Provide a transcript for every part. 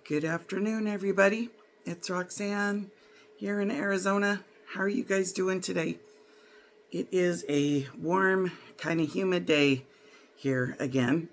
Good afternoon, everybody. It's Roxanne here in Arizona. How are you guys doing today? It is a warm, kind of humid day here again.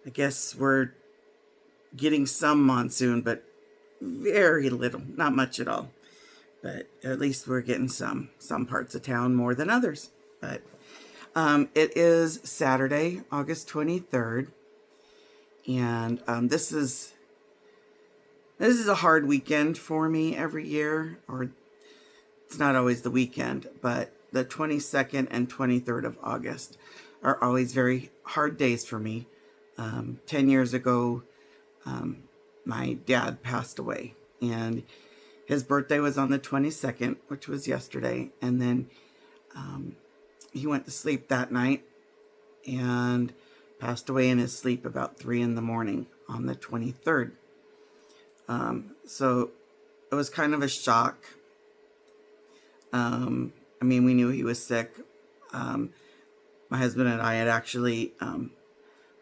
I guess we're getting some monsoon, but very little, not much at all. But at least we're getting some parts of town more than others. But it is Saturday, August 23rd. And this is a hard weekend for me every year, or it's not always the weekend, but the 22nd and 23rd of August are always very hard days for me. 10 years ago, my dad passed away, and his birthday was on the 22nd, which was yesterday, and then he went to sleep that night and passed away in his sleep about 3 in the morning on the 23rd. So it was kind of a shock. We knew he was sick. My husband and I had actually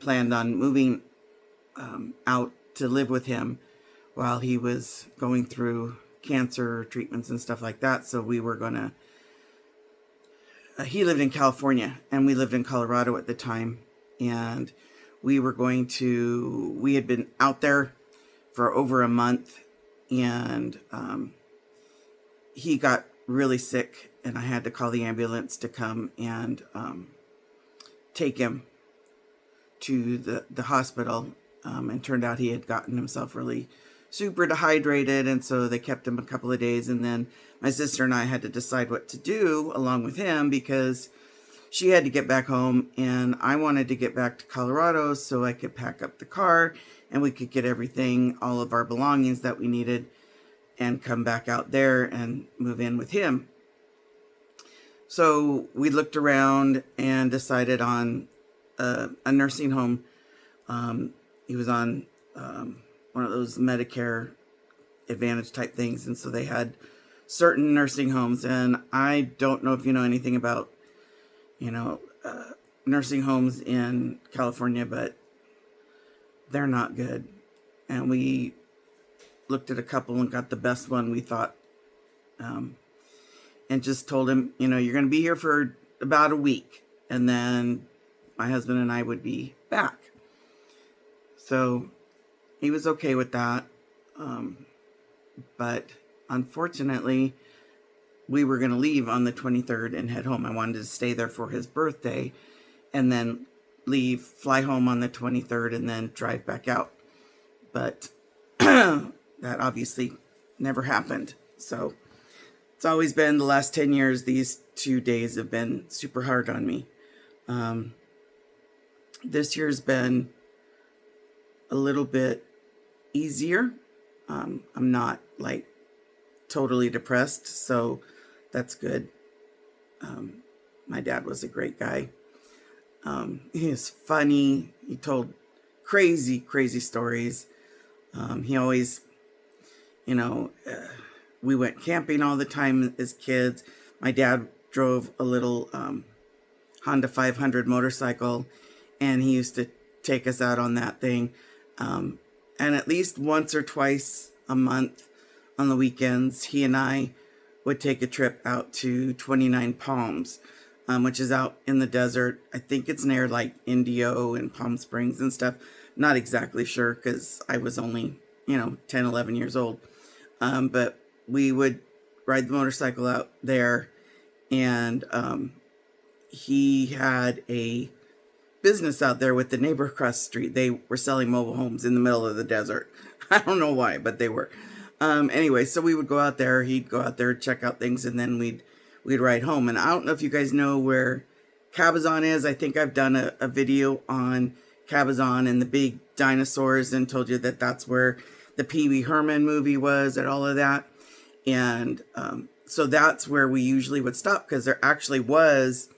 planned on moving out to live with him while he was going through cancer treatments and stuff like that. So we were going to... he lived in California, and we lived in Colorado at the time. And we had been out there for over a month, and he got really sick, and I had to call the ambulance to come and take him to the hospital. And turned out he had gotten himself really super dehydrated, and so they kept him a couple of days. And then my sister and I had to decide what to do along with him, because she had to get back home, and I wanted to get back to Colorado so I could pack up the car and we could get everything, all of our belongings that we needed, and come back out there and move in with him. So we looked around and decided on a nursing home. He was on one of those Medicare Advantage type things, and so they had certain nursing homes. And I don't know if you know anything about nursing homes in California, but they're not good. And we looked at a couple and got the best one we thought, and just told him, you're going to be here for about a week, and then my husband and I would be back. So he was okay with that. But unfortunately, we were going to leave on the 23rd and head home. I wanted to stay there for his birthday and then fly home on the 23rd and then drive back out. But that obviously never happened. So it's always been, the last 10 years, these 2 days have been super hard on me. This year's been a little bit easier. I'm not like totally depressed, so that's good. My dad was a great guy. He was funny. He told crazy stories. He always, we went camping all the time as kids. My dad drove a little Honda 500 motorcycle, and he used to take us out on that thing. And at least once or twice a month on the weekends, he and I would take a trip out to 29 Palms, which is out in the desert. I think it's near like Indio and Palm Springs and stuff. Not exactly sure, because I was only, 10, 11 years old. But we would ride the motorcycle out there, and he had a business out there with the neighbor across the street. They were selling mobile homes in the middle of the desert. I don't know why, but they were. Anyway, so we would go out there. He'd go out there, check out things, and then we'd ride home. And I don't know if you guys know where Cabazon is. I think I've done a video on Cabazon and the big dinosaurs, and told you that that's where the Pee Wee Herman movie was, and all of that. And so that's where we usually would stop, because there actually was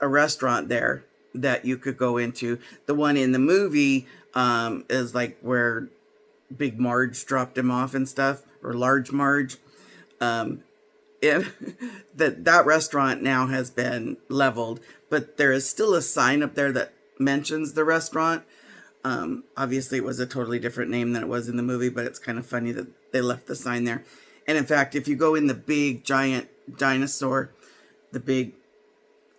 a restaurant there that you could go into. The one in the movie is like where Big Marge dropped him off and stuff, or Large Marge. And that restaurant now has been leveled, but there is still a sign up there that mentions the restaurant. Obviously, it was a totally different name than it was in the movie, but it's kind of funny that they left the sign there. And in fact, if you go in the big giant dinosaur, the big,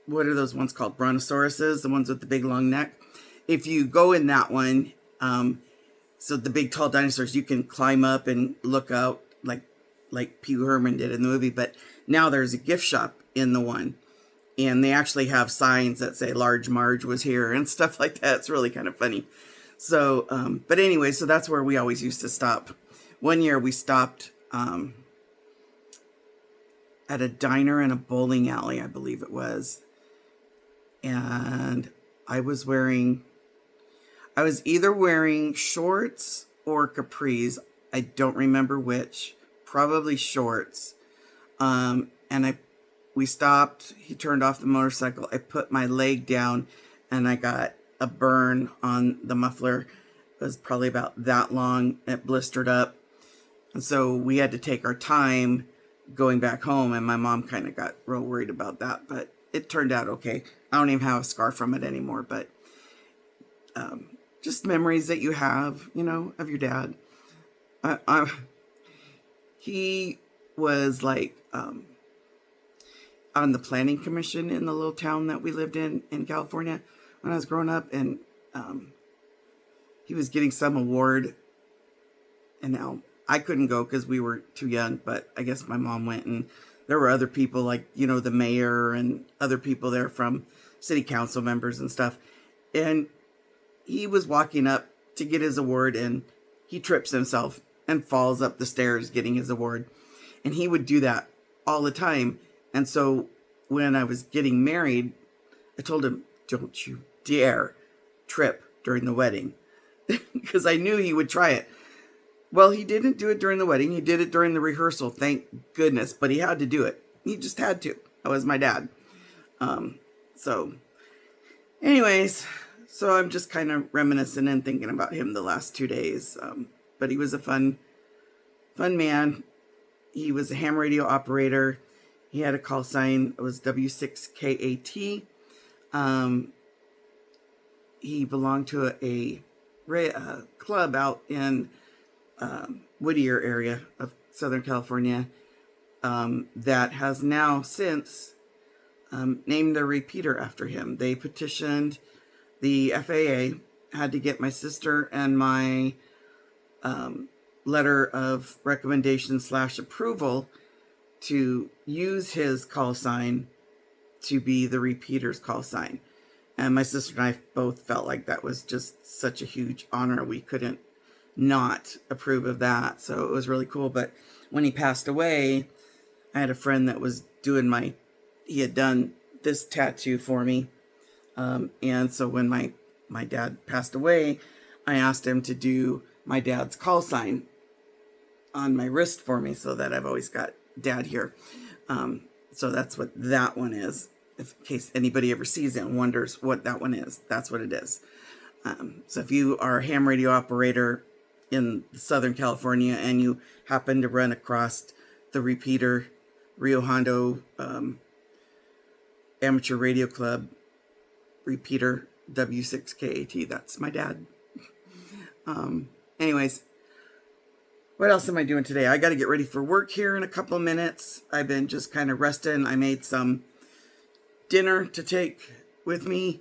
what are those ones called? Brontosauruses, the ones with the big long neck. If you go in that one, so the big tall dinosaurs, you can climb up and look out like Pee Wee Herman did in the movie. But now there's a gift shop in the one, and they actually have signs that say Large Marge was here and stuff like that. It's really kind of funny. So, but anyway, so that's where we always used to stop. One year we stopped at a diner and a bowling alley, I believe it was. And I was either wearing shorts or capris. I don't remember which. Probably shorts. We stopped. He turned off the motorcycle. I put my leg down and I got a burn on the muffler. It was probably about that long. It blistered up. And so we had to take our time going back home, and my mom kind of got real worried about that, but it turned out okay. I don't even have a scar from it anymore, but just memories that you have, of your dad. He was like on the planning commission in the little town that we lived in California when I was growing up, and he was getting some award, and now I couldn't go because we were too young, but I guess my mom went, and there were other people like, the mayor and other people there from city council members and stuff. And he was walking up to get his award, and he trips himself and falls up the stairs getting his award. And he would do that all the time. And so when I was getting married, I told him, don't you dare trip during the wedding, because I knew he would try it. Well, he didn't do it during the wedding. He did it during the rehearsal, thank goodness. But he had to do it. He just had to. That was my dad. So anyways, so I'm just kind of reminiscing and thinking about him the last 2 days. But he was a fun man. He was a ham radio operator. He had a call sign. It was W6KAT. He belonged to a club out in Whittier area of Southern California that has now since named their repeater after him. They petitioned the FAA, had to get my sister and my letter of recommendation / approval to use his call sign to be the repeater's call sign. And my sister and I both felt like that was just such a huge honor. We couldn't not approve of that. So it was really cool. But when he passed away, I had a friend that was doing he had done this tattoo for me. And so when my dad passed away, I asked him to do my dad's call sign on my wrist for me, so that I've always got dad here. So that's what that one is. In case anybody ever sees it and wonders what that one is, that's what it is. So if you are a ham radio operator in Southern California and you happen to run across the repeater, Rio Hondo Amateur Radio Club repeater W6KAT, that's my dad. Anyways, what else am I doing today? I got to get ready for work here in a couple of minutes. I've been just kind of resting. I made some dinner to take with me.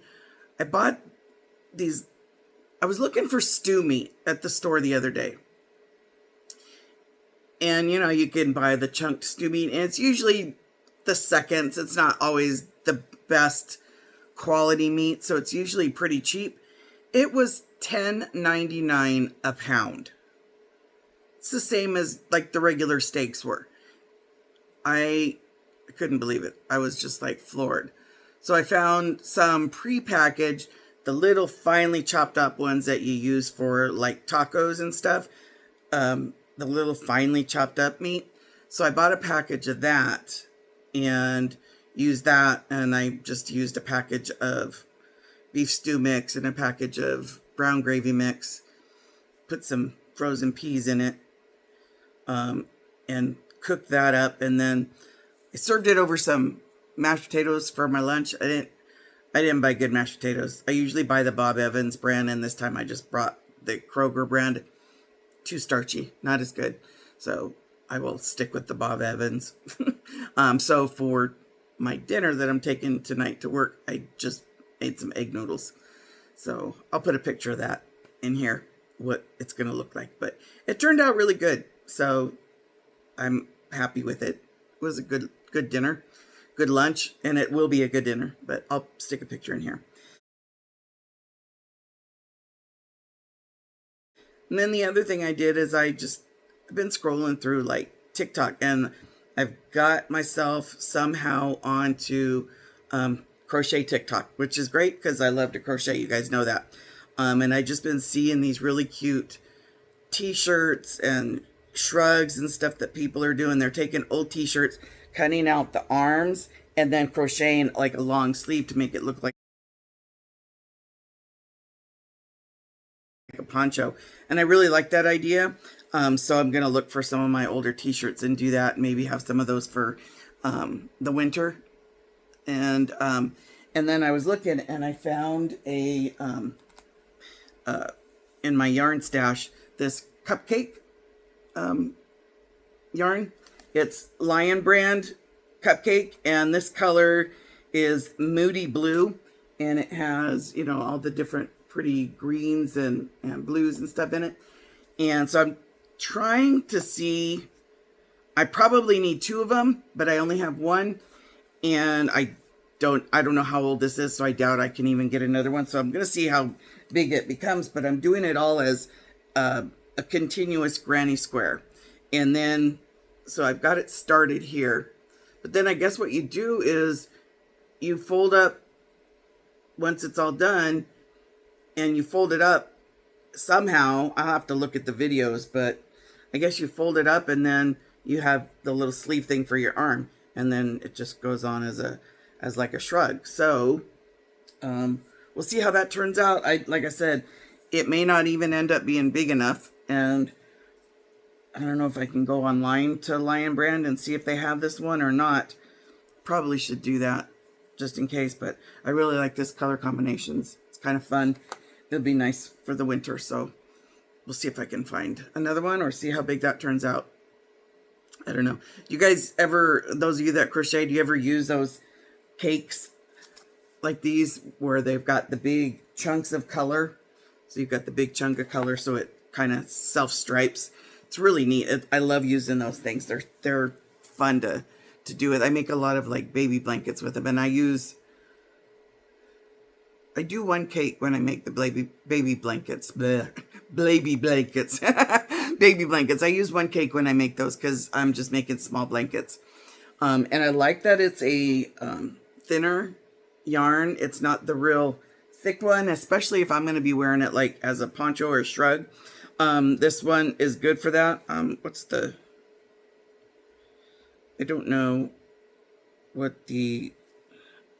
I bought these. I was looking for stew meat at the store the other day. And, you can buy the chunked stew meat, and it's usually the seconds. It's not always the best quality meat, so it's usually pretty cheap. It was $10.99 a pound. It's the same as like the regular steaks were. I couldn't believe it. I was just like floored. So I found some prepackaged, the little finely chopped up ones that you use for like tacos and stuff. The little finely chopped up meat. So I bought a package of that and used that. And I just used a package of beef stew mix and a package of brown gravy mix. Put some frozen peas in it. And cooked that up, and then I served it over some mashed potatoes for my lunch. I didn't buy good mashed potatoes. I usually buy the Bob Evans brand, and this time I just brought the Kroger brand. Too starchy, not as good. So I will stick with the Bob Evans. So for my dinner that I'm taking tonight to work, I just made some egg noodles. So I'll put a picture of that in here, what it's going to look like. But it turned out really good. So I'm happy with it. It was a good dinner, good lunch, and it will be a good dinner. But I'll stick a picture in here. And then the other thing I did is I've been scrolling through like TikTok, and I've got myself somehow onto crochet TikTok, which is great because I love to crochet. You guys know that. And I just been seeing these really cute t-shirts and shrugs and stuff that people are doing. They're taking old t-shirts, cutting out the arms, and then crocheting like a long sleeve to make it look like a poncho. And I really like that idea. So I'm going to look for some of my older t-shirts and do that. Maybe have some of those for the winter. And then I was looking and I found in my yarn stash, this cupcake yarn. It's Lion Brand cupcake, and this color is Moody Blue, and it has, all the different pretty greens and blues and stuff in it. And so I'm trying to see, I probably need 2 of them, but I only have one, and I don't know how old this is, so I doubt I can even get another one. So I'm going to see how big it becomes, but I'm doing it all as a continuous granny square. And then, so I've got it started here, but then I guess what you do is you fold up once it's all done, and you fold it up somehow. I'll have to look at the videos, but I guess you fold it up and then you have the little sleeve thing for your arm, and then it just goes on as like a shrug. So we'll see how that turns out. Like I said, it may not even end up being big enough, and I don't know if I can go online to Lion Brand and see if they have this one or not. Probably should do that just in case, but I really like this color combinations. It's kind of fun. It'll be nice for the winter, so we'll see if I can find another one or see how big that turns out. I don't know. Do you guys ever, those of you that crochet, do you ever use those cakes like these where they've got the big chunks of color? So you've got the big chunk of color so it kind of self-stripes. It's really neat. I love using those things. They're fun to do it. I make a lot of like baby blankets with them, and I do one cake when I make the baby blankets. Baby blankets. Baby blankets. I use one cake when I make those because I'm just making small blankets. And I like that it's a thinner yarn. It's not the real thick one, especially if I'm going to be wearing it like as a poncho or a shrug. This one is good for that. I don't know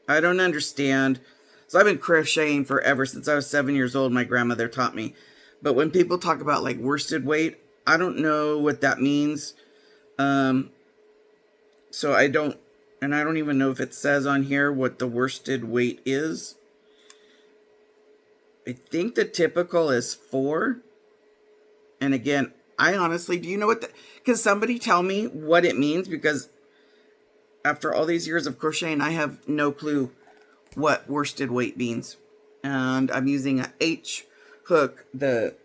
I don't understand. So I've been crocheting forever since I was 7 years old. My grandmother taught me. But when people talk about like worsted weight, I don't know what that means. So I don't even know if it says on here what the worsted weight is. I think the typical is 4. And again, I honestly, do you know can somebody tell me what it means? Because after all these years of crocheting, I have no clue what worsted weight means. And I'm using a H hook. The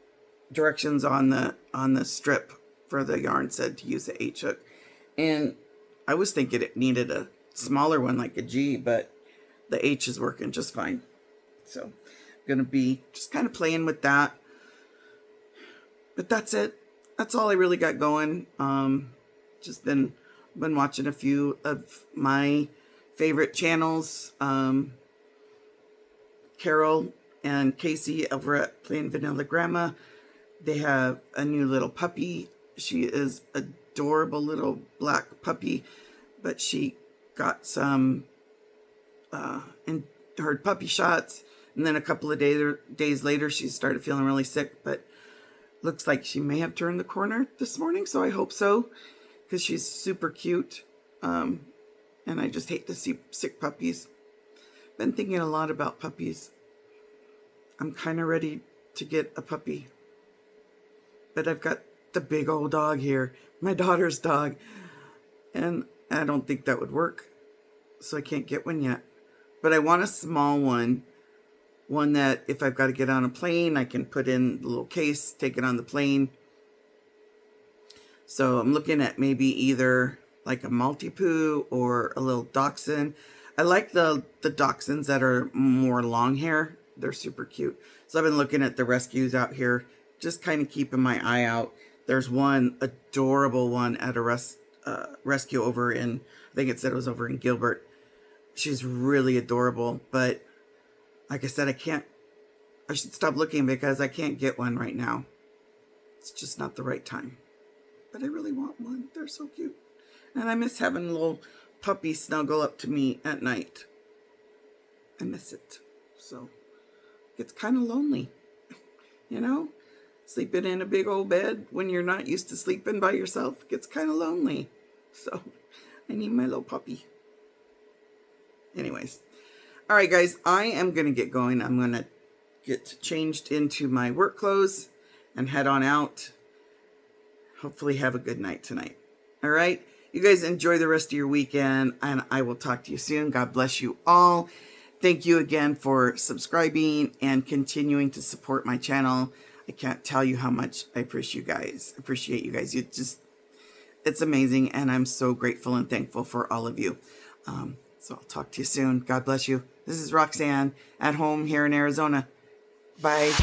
directions on the strip for the yarn said to use the H hook. And I was thinking it needed a smaller one like a G, but the H is working just fine. So I'm going to be just kind of playing with that. But that's it. That's all I really got going. Just been watching a few of my favorite channels. Carol and Casey over at Plain Vanilla Grandma. They have a new little puppy. She is adorable little black puppy, but she got some in her puppy shots, and then a couple of days later she started feeling really sick, but looks like she may have turned the corner this morning, so I hope so, because she's super cute. And I just hate to see sick puppies. Been thinking a lot about puppies. I'm kind of ready to get a puppy. But I've got the big old dog here, my daughter's dog. And I don't think that would work. So I can't get one yet. But I want a small one. One that if I've got to get on a plane, I can put in the little case, take it on the plane. So I'm looking at maybe either like a Maltipoo or a little Dachshund. I like the Dachshunds that are more long hair. They're super cute. So I've been looking at the rescues out here, just kind of keeping my eye out. There's one adorable one at a rescue over in, I think it said it was over in Gilbert. She's really adorable, but like I said, I should stop looking because I can't get one right now. It's just not the right time. But I really want one. They're so cute. And I miss having a little puppy snuggle up to me at night. I miss it. So it's kind of lonely, you know? Sleeping in a big old bed when you're not used to sleeping by yourself gets kind of lonely. So I need my little puppy. Anyways. All right, guys, I am going to get going. I'm going to get changed into my work clothes and head on out. Hopefully have a good night tonight. All right. You guys enjoy the rest of your weekend, and I will talk to you soon. God bless you all. Thank you again for subscribing and continuing to support my channel. I can't tell you how much I appreciate you guys. It's amazing, and I'm so grateful and thankful for all of you. So I'll talk to you soon. God bless you. This is Roxanne at home here in Arizona. Bye.